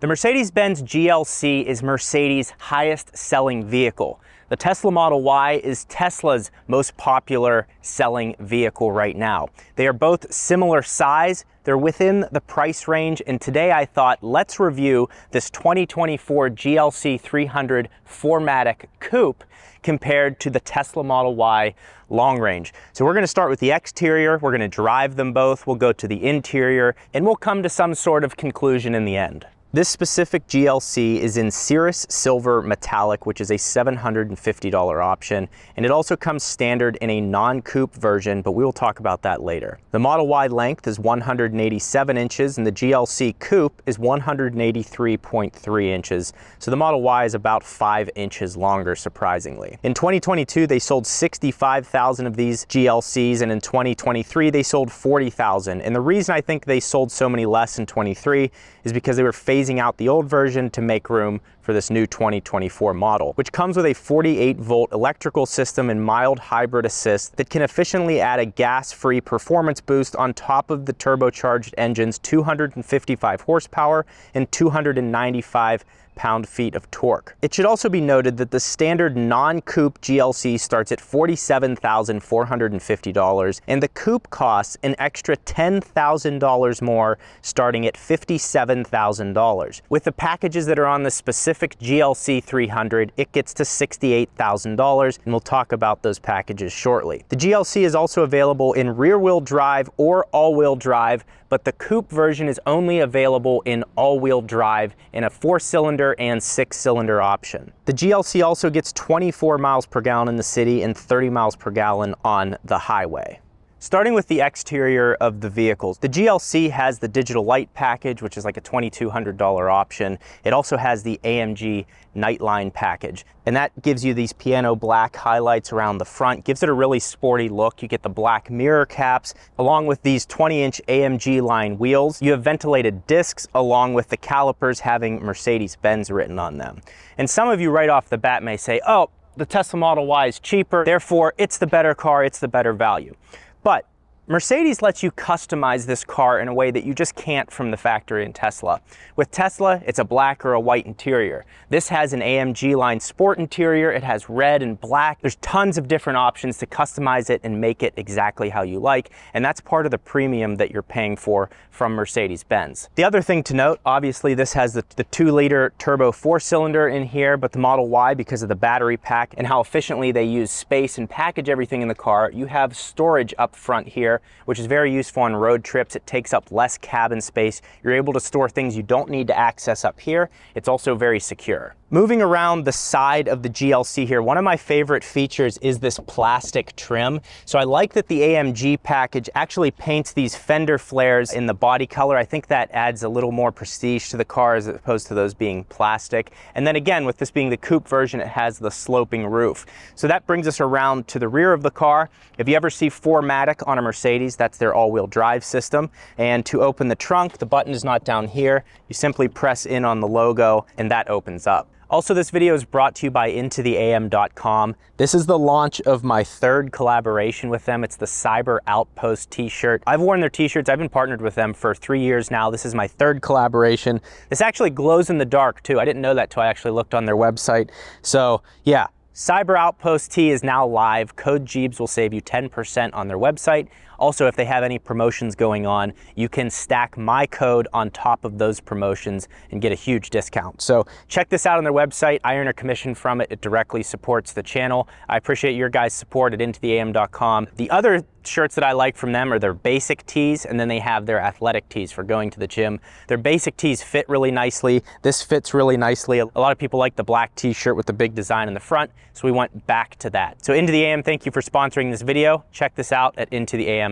The Mercedes Benz GLC is Mercedes' highest selling vehicle. The Tesla Model Y is Tesla's most popular selling vehicle right now. They are both similar size, they're within the price range, and today I thought let's review this 2024 GLC 300 4MATIC Coupe compared to the Tesla Model Y long range. So we're going to start with the exterior, we're going to drive them both, we'll go to the interior, and we'll come to some sort of conclusion in the end. This specific GLC is in Cirrus Silver Metallic, which is a $750 option, and it also comes standard in a non-coupe version, but we will talk about that later. The Model Y length is 187 inches, and the GLC Coupe is 183.3 inches, so the Model Y is about 5 inches longer, surprisingly. In 2022, they sold 65,000 of these GLCs, and in 2023, they sold 40,000. And the reason I think they sold so many less in 23 is because they were phasing out the old version to make room for this new 2024 model, which comes with a 48-volt electrical system and mild hybrid assist that can efficiently add a gas-free performance boost on top of the turbocharged engine's 255 horsepower and 295 pound-feet of torque. It should also be noted that the standard non-coupe GLC starts at $47,450, and the coupe costs an extra $10,000 more, starting at $57,000. With the packages that are on the specific GLC 300, it gets to $68,000, and we'll talk about those packages shortly. The GLC is also available in rear-wheel drive or all-wheel drive, but the coupe version is only available in all-wheel drive in a 4-cylinder and 6-cylinder option. The GLC also gets 24 miles per gallon in the city and 30 miles per gallon on the highway. Starting with the exterior of the vehicles, the GLC has the digital light package, which is like a $2,200 option. It also has the AMG Nightline package, and that gives you these piano black highlights around the front, gives it a really sporty look. You get the black mirror caps, along with these 20-inch AMG line wheels. You have ventilated discs, along with the calipers having Mercedes Benz written on them. And some of you right off the bat may say, oh, the Tesla Model Y is cheaper, therefore it's the better car, it's the better value. But Mercedes lets you customize this car in a way that you just can't from the factory in Tesla. With Tesla, it's a black or a white interior. This has an AMG line sport interior. It has red and black. There's tons of different options to customize it and make it exactly how you like, and that's part of the premium that you're paying for from Mercedes-Benz. The other thing to note, obviously this has the 2-liter turbo 4-cylinder in here, but the Model Y, because of the battery pack and how efficiently they use space and package everything in the car, you have storage up front here, which is very useful on road trips. It takes up less cabin space. You're able to store things you don't need to access up here. It's also very secure. Moving around the side of the GLC here, one of my favorite features is this plastic trim. So I like that the AMG package actually paints these fender flares in the body color. I think that adds a little more prestige to the car as opposed to those being plastic. And then again, with this being the coupe version, it has the sloping roof. So that brings us around to the rear of the car. If you ever see 4MATIC on a Mercedes, that's their all-wheel drive system. And to open the trunk, the button is not down here. You simply press in on the logo and that opens up. Also, this video is brought to you by INTOTHEAM.com. This is the launch of my 3rd collaboration with them. It's the Cyber Outpost t-shirt. I've worn their t-shirts. I've been partnered with them for 3 years now. This is my 3rd collaboration. This actually glows in the dark too. I didn't know that till I actually looked on their website. So yeah, Cyber Outpost tee is now live. Code Gjeebs will save you 10% on their website. Also, if they have any promotions going on, you can stack my code on top of those promotions and get a huge discount. So check this out on their website. I earn a commission from it. It directly supports the channel. I appreciate your guys' support at INTOTHEAM.com. The other shirts that I like from them are their basic tees, and then they have their athletic tees for going to the gym. Their basic tees fit really nicely. This fits really nicely. A lot of people like the black t-shirt with the big design in the front, so we went back to that. So INTOTHEAM, thank you for sponsoring this video. Check this out at INTOTHEAM.com.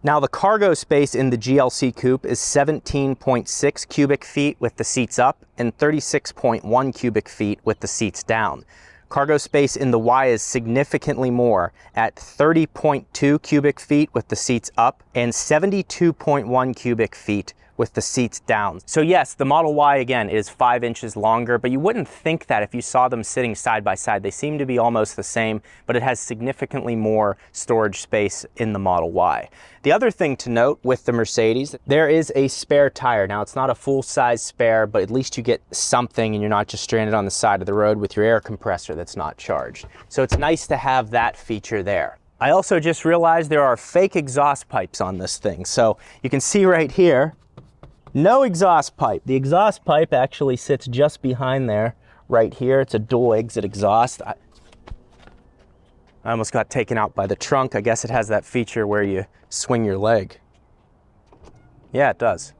Now, the cargo space in the GLC Coupe is 17.6 cubic feet with the seats up and 36.1 cubic feet with the seats down. Cargo space in the Y is significantly more at 30.2 cubic feet with the seats up and 72.1 cubic feet with the seats down. So yes, the Model Y again is 5 inches longer, but you wouldn't think that if you saw them sitting side by side. They seem to be almost the same, but it has significantly more storage space in the Model Y. The other thing to note with the Mercedes, there is a spare tire. Now it's not a full-size spare, but at least you get something and you're not just stranded on the side of the road with your air compressor that's not charged. So it's nice to have that feature there. I also just realized there are fake exhaust pipes on this thing. So you can see right here, no exhaust pipe. The exhaust pipe actually sits just behind there, right here. It's a dual exit exhaust. I almost got taken out by the trunk. I guess it has that feature where you swing your leg. Yeah, it does.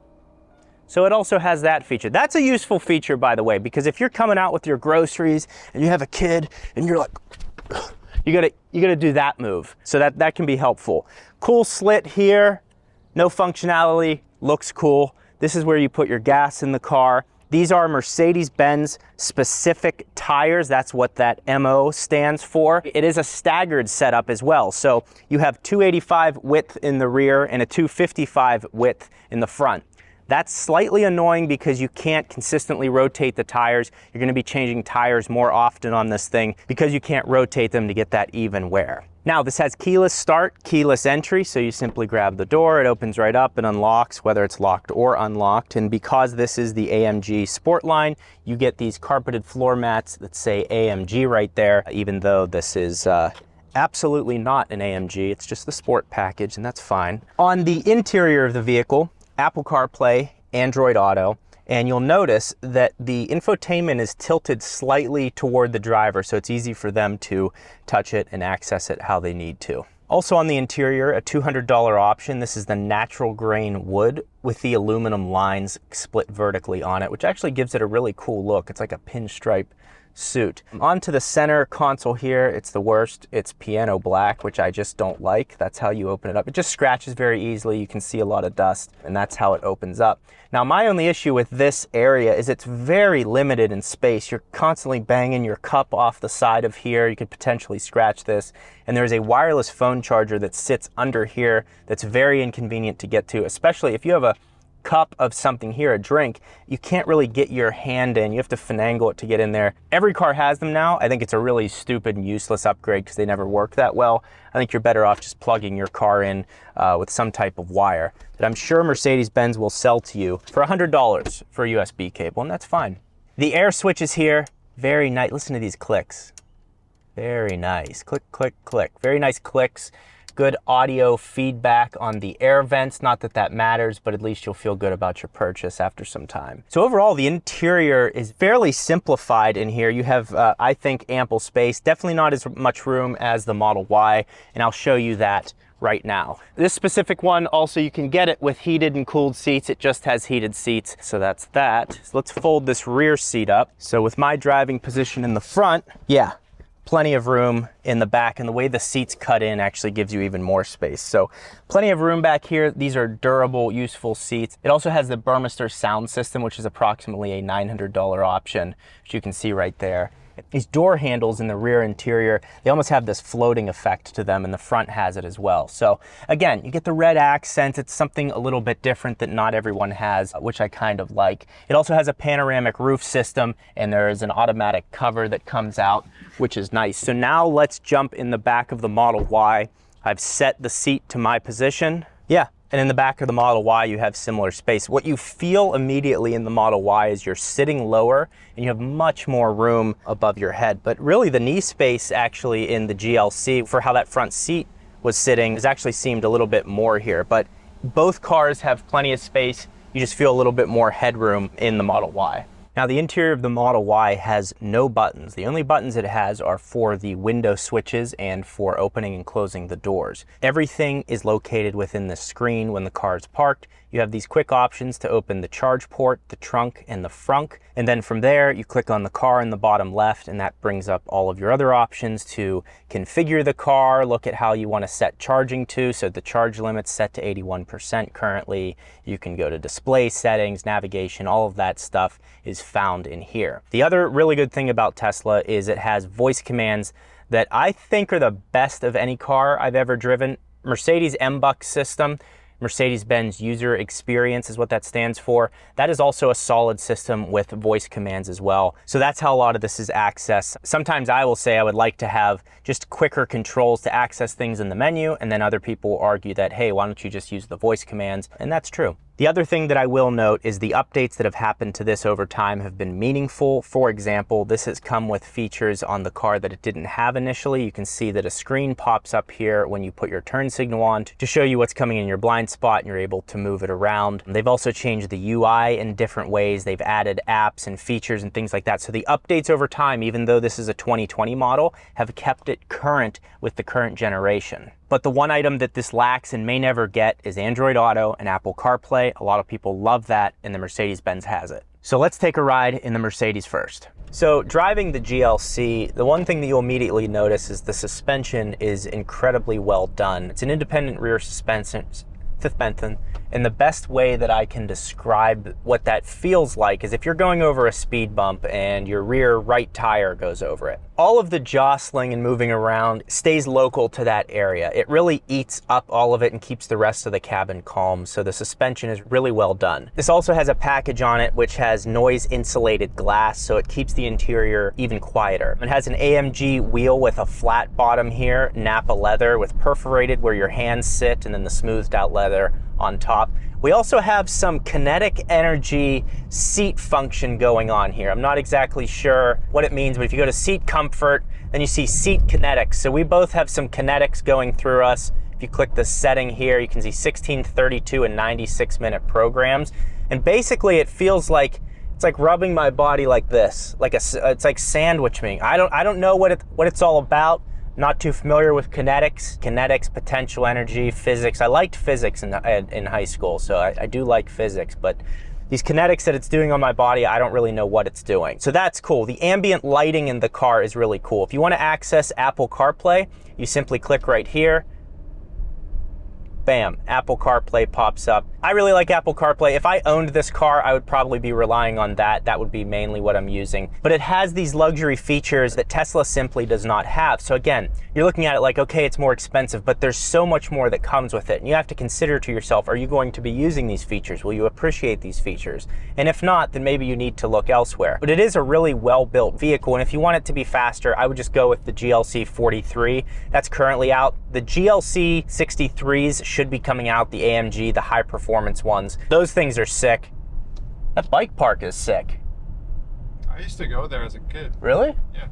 So it also has that feature. That's a useful feature, by the way, because if you're coming out with your groceries and you have a kid and you're like, you gotta do that move. So that can be helpful. Cool slit here, no functionality, looks cool. This is where you put your gas in the car. These are Mercedes Benz specific tires. That's what that MO stands for. It is a staggered setup as well. So you have 285 width in the rear and a 255 width in the front. That's slightly annoying because you can't consistently rotate the tires. You're going to be changing tires more often on this thing because you can't rotate them to get that even wear. Now this has keyless start, keyless entry, so you simply grab the door, it opens right up and unlocks whether it's locked or unlocked. And because this is the AMG Sport line, you get these carpeted floor mats that say AMG right there, even though this is absolutely not an AMG, it's just the Sport package, and that's fine. On the interior of the vehicle, Apple CarPlay, Android Auto, and you'll notice that the infotainment is tilted slightly toward the driver, so it's easy for them to touch it and access it how they need to. Also on the interior, a $200 option. This is the natural grain wood with the aluminum lines split vertically on it, which actually gives it a really cool look. It's like a pinstripe suit. Onto the center console here, it's the worst. It's piano black, which I just don't like. That's how you open it up. It just scratches very easily. You can see a lot of dust, and that's how it opens up. Now, my only issue with this area is it's very limited in space. You're constantly banging your cup off the side of here. You could potentially scratch this. And there's a wireless phone charger that sits under here that's very inconvenient to get to, especially if you have a cup of something here, a drink, you can't really get your hand in. You have to finagle it to get in there. Every car has them now. I think it's a really stupid and useless upgrade because they never work that well. I think you're better off just plugging your car in with some type of wire that I'm sure Mercedes-Benz will sell to you for $100 for a USB cable, and that's fine. The air switch is here. Very nice. Listen to these clicks. Very nice. Click, click, click. Very nice clicks. Good audio feedback on the air vents. Not that that matters, but at least you'll feel good about your purchase after some time. So overall, the interior is fairly simplified in here. You have, I think, ample space. Definitely not as much room as the Model Y, and I'll show you that right now. This specific one, also you can get it with heated and cooled seats. It just has heated seats, so that's that. So let's fold this rear seat up. So with my driving position in the front, yeah, plenty of room in the back, and the way the seats cut in actually gives you even more space. So plenty of room back here. These are durable, useful seats. It also has the Burmester sound system, which is approximately a $900 option, which you can see right there. These door handles in the rear interior, they almost have this floating effect to them, and the front has it as well. So again, you get the red accent. It's something a little bit different that not everyone has, which I kind of like. It also has a panoramic roof system, and there is an automatic cover that comes out, which is nice. So now let's jump in the back of the Model Y. I've set the seat to my position. Yeah. And in the back of the Model Y, you have similar space. What you feel immediately in the Model Y is you're sitting lower and you have much more room above your head. But really the knee space actually in the GLC for how that front seat was sitting has actually seemed a little bit more here. But both cars have plenty of space. You just feel a little bit more headroom in the Model Y. Now the interior of the Model Y has no buttons. The only buttons it has are for the window switches and for opening and closing the doors. Everything is located within the screen when the car is parked. You have these quick options to open the charge port, the trunk, and the frunk. And then from there, you click on the car in the bottom left, and that brings up all of your other options to configure the car, look at how you want to set charging to. So the charge limit's set to 81% currently. You can go to display settings, navigation, all of that stuff is found in here. The other really good thing about Tesla is it has voice commands that I think are the best of any car I've ever driven. Mercedes MBUX system, Mercedes Benz User Experience is what that stands for. That is also a solid system with voice commands as well. So that's how a lot of this is accessed. Sometimes I will say I would like to have just quicker controls to access things in the menu, and then other people argue that, hey, why don't you just use the voice commands? And that's true. The other thing that I will note is the updates that have happened to this over time have been meaningful. For example, this has come with features on the car that it didn't have initially. You can see that a screen pops up here when you put your turn signal on to show you what's coming in your blind spot, and you're able to move it around. They've also changed the UI in different ways. They've added apps and features and things like that. So the updates over time, even though this is a 2020 model, have kept it current with the current generation. But the one item that this lacks and may never get is Android Auto and Apple CarPlay. A lot of people love that, and the Mercedes-Benz has it. So let's take a ride in the Mercedes first. So driving the GLC, the one thing that you'll immediately notice is the suspension is incredibly well done. It's an independent rear suspension, and the best way that I can describe what that feels like is if you're going over a speed bump and your rear right tire goes over it. All of the jostling and moving around stays local to that area. It really eats up all of it and keeps the rest of the cabin calm, so the suspension is really well done. This also has a package on it which has noise insulated glass, so it keeps the interior even quieter. It has an AMG wheel with a flat bottom here, Napa leather with perforated where your hands sit, and then the smoothed out leather on top. We also have some kinetic energy seat function going on here. I'm not exactly sure what it means, but if you go to seat comfort, then you see seat kinetics. So we both have some kinetics going through us. If you click the setting here, you can see 16, 32, and 96-minute programs. And basically it feels like it's like rubbing my body like this, it's like sandwich me. I don't know what it's all about. Not too familiar with kinetics, potential energy, physics. I liked physics in high school, so I do like physics, but these kinetics that it's doing on my body, I don't really know what it's doing. So that's cool. The ambient lighting in the car is really cool. If you want to access Apple CarPlay, you simply click right here. Bam, Apple CarPlay pops up. I really like Apple CarPlay. If I owned this car, I would probably be relying on that. That would be mainly what I'm using. But it has these luxury features that Tesla simply does not have. So again, you're looking at it like, okay, it's more expensive, but there's so much more that comes with it. And you have to consider to yourself, are you going to be using these features? Will you appreciate these features? And if not, then maybe you need to look elsewhere. But it is a really well-built vehicle. And if you want it to be faster, I would just go with the GLC 43. That's currently out. The GLC 63s should be coming out, the AMG, the high performance ones. Those things are sick. That bike park is sick. I used to go there as a kid. Really? Yeah.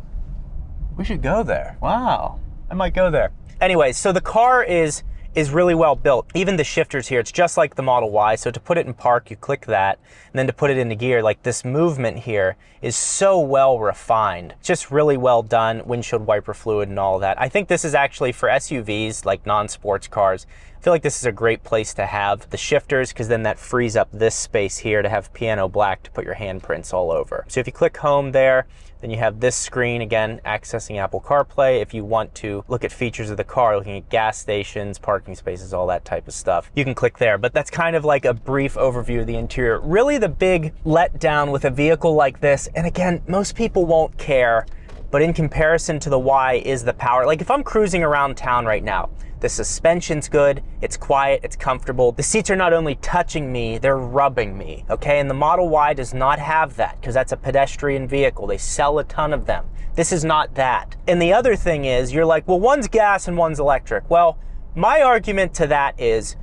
We should go there. Wow. I might go there. Anyway, so the car is really well built. Even the shifters here, it's just like the Model Y. So to put it in park, you click that. And then to put it into gear, like this movement here is so well refined. It's just really well done. Windshield wiper fluid and all that. I think this is actually for SUVs, like non-sports cars. I feel like this is a great place to have the shifters, because then that frees up this space here to have piano black to put your handprints all over. So if you click home there, then you have this screen, again, accessing Apple CarPlay. If you want to look at features of the car, looking at gas stations, parking spaces, all that type of stuff, you can click there. But that's kind of like a brief overview of the interior. Really the big letdown with a vehicle like this, and again, most people won't care, but in comparison to the Y is the power. Like if I'm cruising around town right now, the suspension's good, it's quiet, it's comfortable. The seats are not only touching me, they're rubbing me, okay? And the Model Y does not have that, because that's a pedestrian vehicle. They sell a ton of them. This is not that. And the other thing is, you're like, well, one's gas and one's electric. Well, my argument to that is,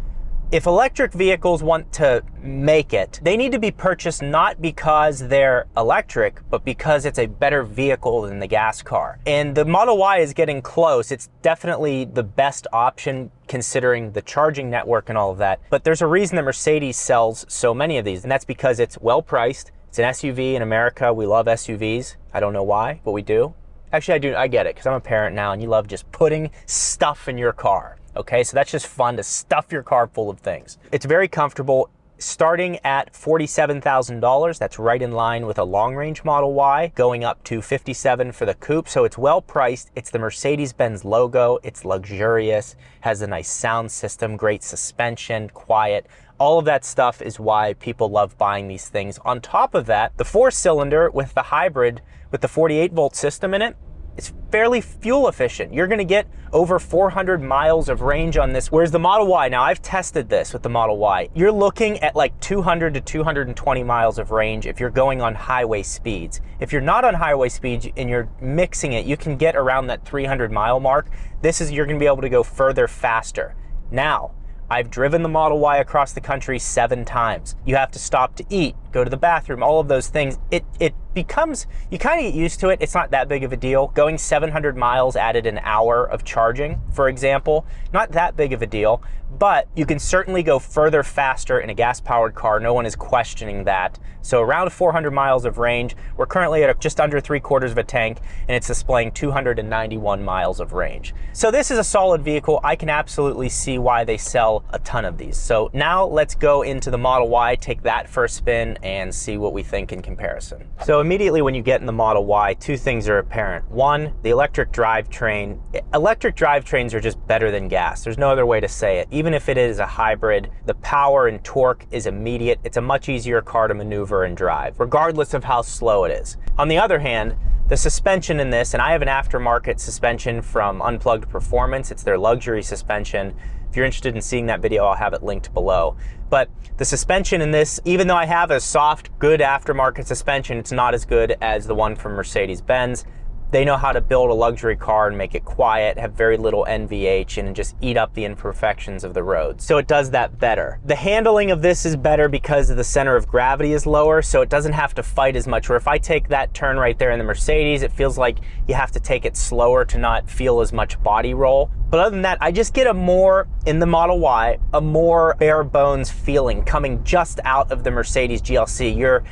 if electric vehicles want to make it, they need to be purchased not because they're electric, but because it's a better vehicle than the gas car. And the Model Y is getting close. It's definitely the best option considering the charging network and all of that. But there's a reason that Mercedes sells so many of these, and that's because it's well priced. It's an SUV in America. We love SUVs. I don't know why, but we do. Actually, I do. I get it, because I'm a parent now, and you love just putting stuff in your car. Okay, so that's just fun to stuff your car full of things. It's very comfortable, starting at $47,000. That's right in line with a long-range Model Y, going up to $57,000 for the Coupe. So it's well priced. It's the Mercedes-Benz logo. It's luxurious, has a nice sound system, great suspension, quiet. All of that stuff is why people love buying these things. On top of that, the 4-cylinder with the hybrid with the 48-volt system in it It's fairly fuel efficient. You're gonna get over 400 miles of range on this, whereas the Model Y, now I've tested this with the Model Y, you're looking at like 200 to 220 miles of range if you're going on highway speeds. If you're not on highway speeds and you're mixing it, you can get around that 300 mile mark. You're gonna be able to go further faster. Now, I've driven the Model Y across the country 7 times. You have to stop to eat, go to the bathroom, all of those things. It becomes, you kind of get used to it. It's not that big of a deal. Going 700 miles added an hour of charging, for example, not that big of a deal, but you can certainly go further faster in a gas-powered car. No one is questioning that. So around 400 miles of range. We're currently at just under 3/4 of a tank, and it's displaying 291 miles of range. So this is a solid vehicle. I can absolutely see why they sell a ton of these. So now let's go into the Model Y, take that for a spin, and see what we think in comparison. So immediately when you get in the Model Y, 2 things are apparent. One, the electric drivetrain. Electric drivetrains are just better than gas. There's no other way to say it. Even if it is a hybrid, the power and torque is immediate. It's a much easier car to maneuver and drive, regardless of how slow it is. On the other hand, the suspension in this, and I have an aftermarket suspension from Unplugged Performance. It's their luxury suspension. If you're interested in seeing that video, I'll have it linked below. But the suspension in this, even though I have a soft, good aftermarket suspension, it's not as good as the one from Mercedes Benz. They know how to build a luxury car and make it quiet, have very little NVH, and just eat up the imperfections of the road. So it does that better. The handling of this is better because the center of gravity is lower, so it doesn't have to fight as much. Where if I take that turn right there in the Mercedes, it feels like you have to take it slower to not feel as much body roll. But other than that, I just get in the Model Y, a more bare bones feeling coming just out of the Mercedes GLC. You're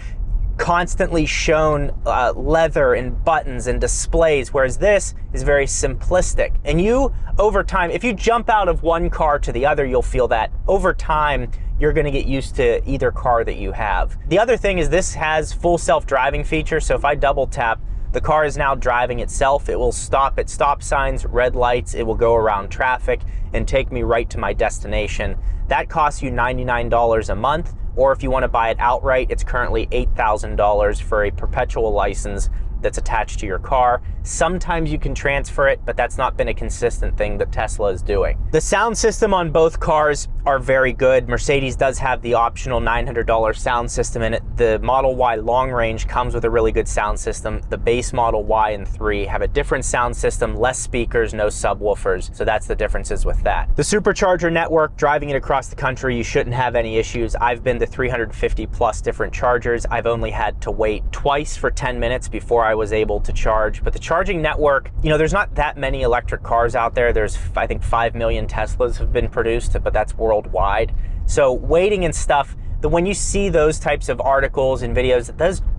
constantly shown leather and buttons and displays, whereas this is very simplistic. And you, over time, if you jump out of one car to the other, you'll feel that. Over time, you're gonna get used to either car that you have. The other thing is this has full self-driving feature, so if I double tap, the car is now driving itself. It will stop at stop signs, red lights, it will go around traffic and take me right to my destination. That costs you $99 a month, or if you want to buy it outright, it's currently $8,000 for a perpetual license that's attached to your car. Sometimes you can transfer it, but that's not been a consistent thing that Tesla is doing. The sound system on both cars are very good. Mercedes does have the optional $900 sound system in it. The Model Y long range comes with a really good sound system. The base Model Y and 3 have a different sound system, less speakers, no subwoofers. So that's the differences with that. The supercharger network, driving it across the country, you shouldn't have any issues. I've been to 350 plus different chargers. I've only had to wait twice for 10 minutes before I was able to charge. But the charging network, you know, there's not that many electric cars out there. There's, I think, 5 million Teslas have been produced, but that's worldwide. So waiting and stuff, when you see those types of articles and videos,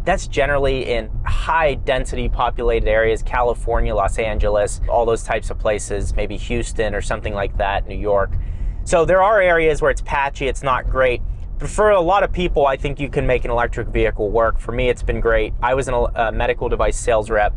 that's generally in high density populated areas, California, Los Angeles, all those types of places, maybe Houston or something like that, New York. So there are areas where it's patchy, it's not great. But for a lot of people, I think you can make an electric vehicle work. For me, it's been great. I was a medical device sales rep,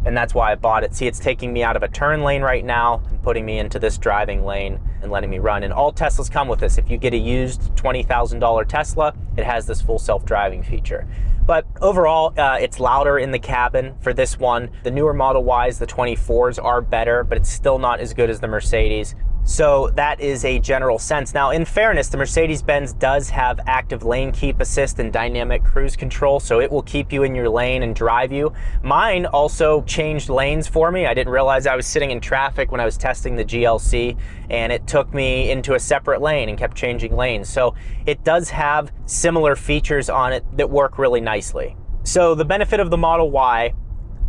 and that's why I bought it. See, it's taking me out of a turn lane right now and putting me into this driving lane and letting me run. And all Teslas come with this. If you get a used $20,000 Tesla, it has this full self-driving feature. But overall, it's louder in the cabin for this one. The newer Model Ys, the 24s, are better, but it's still not as good as the Mercedes. So that is a general sense. Now, in fairness, the Mercedes-Benz does have active lane keep assist and dynamic cruise control, so it will keep you in your lane and drive you. Mine also changed lanes for me. I didn't realize I was sitting in traffic when I was testing the GLC, and it took me into a separate lane and kept changing lanes. So it does have similar features on it that work really nicely. So the benefit of the Model Y: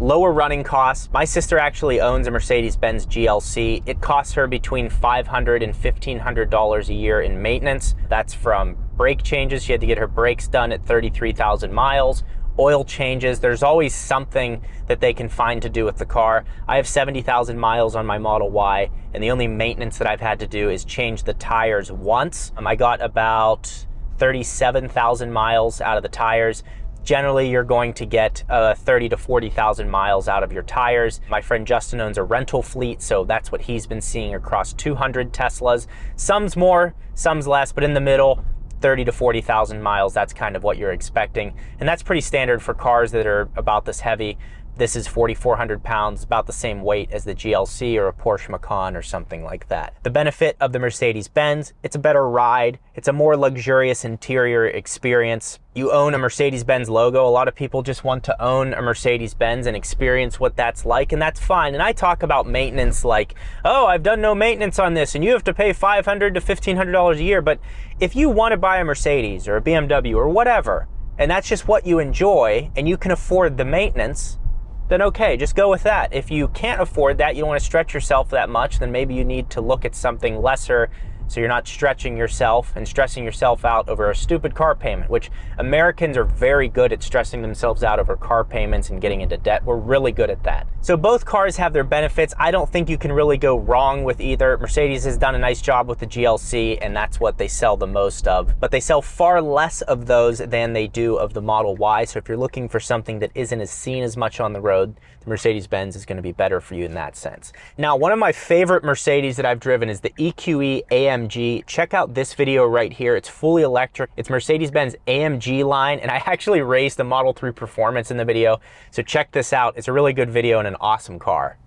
lower running costs. My sister actually owns a Mercedes Benz GLC. It costs her between $500 and $1,500 a year in maintenance. That's from brake changes. She had to get her brakes done at 33,000 miles. Oil changes. There's always something that they can find to do with the car. I have 70,000 miles on my Model Y, and the only maintenance that I've had to do is change the tires once. I got about 37,000 miles out of the tires. Generally, you're going to get 30 to 40,000 miles out of your tires. My friend Justin owns a rental fleet, so that's what he's been seeing across 200 Teslas. Some's more, some's less, but in the middle, 30 to 40,000 miles, that's kind of what you're expecting. And that's pretty standard for cars that are about this heavy. This is 4,400 pounds, about the same weight as the GLC or a Porsche Macan or something like that. The benefit of the Mercedes Benz, it's a better ride. It's a more luxurious interior experience. You own a Mercedes Benz logo. A lot of people just want to own a Mercedes Benz and experience what that's like, and that's fine. And I talk about maintenance like, oh, I've done no maintenance on this and you have to pay $500 to $1,500 a year. But if you want to buy a Mercedes or a BMW or whatever, and that's just what you enjoy and you can afford the maintenance, then okay, just go with that. If you can't afford that, you don't want to stretch yourself that much, then maybe you need to look at something lesser so you're not stretching yourself and stressing yourself out over a stupid car payment, which Americans are very good at stressing themselves out over car payments and getting into debt. We're really good at that. So both cars have their benefits. I don't think you can really go wrong with either. Mercedes has done a nice job with the GLC, and that's what they sell the most of. But they sell far less of those than they do of the Model Y. So if you're looking for something that isn't as seen as much on the road, the Mercedes-Benz is going to be better for you in that sense. Now, one of my favorite Mercedes that I've driven is the EQE AMG. Check out this video right here. It's fully electric. It's Mercedes-Benz AMG line, and I actually raced the Model 3 Performance in the video. So check this out. It's a really good video and an awesome car.